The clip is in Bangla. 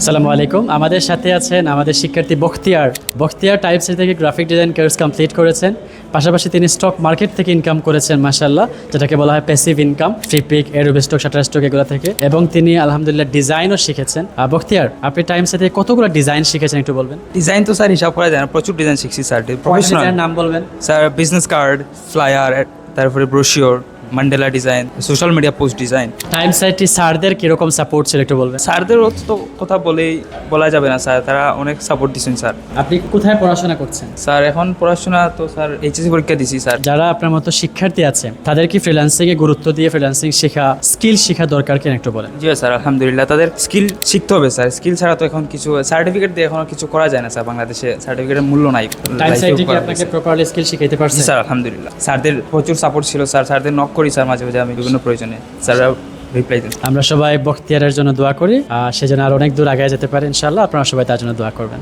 আসসালামু আলাইকুম। আমাদের সাথে আছেন আমাদের শিক্ষার্থী বখতিয়ার টাইপস থেকে গ্রাফিক ডিজাইন কোর্স কমপ্লিট করেছেন। পাশাপাশি তিনি স্টক মার্কেট থেকে ইনকাম করেছেন মাশাআল্লাহ, যেটাকে বলা হয় প্যাসিভ ইনকাম, ফ্লিপিক, এরোবে স্টক, শাটার স্টক এগুলো থেকে। এবং তিনি আলহামদুলিল্লাহ ডিজাইনও শিখেছেন। বখতিয়ার, আপনি টাইমস থেকে কতগুলো ডিজাইন শিখেছেন একটু বলবেন? ডিজাইন তো স্যার হিসাব করা যায় না, প্রচুর ডিজাইন শিখছি স্যার। প্রফেশনাল ডিজাইনের নাম বলবেন? স্যার বিজনেস কার্ড, ফ্লায়ার, তারপরে brochure, Mandela design, social media post design. Times সাইটটি স্যারদের কিরকম সাপোর্ট ছিল একটু বলবেন? স্যারদের তো কথা বলা যাবে না স্যার, তারা অনেক সাপোর্ট দিচ্ছেন স্যার। আপনি কোথায় পড়াশোনা করছেন? স্যার এখন পড়াশোনা তো স্যার এইচএসসি পরীক্ষা দিছি স্যার। যারা আপনার মতো শিক্ষার্থী আছে তাদের কি ফ্রিল্যান্সিংয়ে গুরুত্ব দিয়ে ফ্রিল্যান্সিং শেখা, স্কিল শেখা দরকার কিনা একটু বলেন? জি স্যার, আলহামদুলিল্লাহ তাদের স্কিল শিখতে হবে স্যার। স্কিল ছাড়া তো এখন কিছু সার্টিফিকেট দিয়ে এখনো কিছু করা যায় না স্যার। বাংলাদেশে সার্টিফিকেটের মূল্য নাই। টাইমস সাইট কি আপনাকে প্রপারলি স্কিল শিখাইতে জি পারছে? স্যার, আলহামদুলিল্লাহ স্যারদের প্রচুর সাপোর্ট ছিল স্যার। স্যারদের নক করি স্যার মাঝে মাঝে, আমি বিভিন্ন প্রয়োজনে স্যাররা রিপ্লাই দেন। আমরা সবাই বখতিয়ারের জন্য দোয়া করি, সে যেন আর অনেক দূর আগে যেতে পারে ইনশাআল্লাহ। আপনারা সবাই তার জন্য দোয়া করবেন।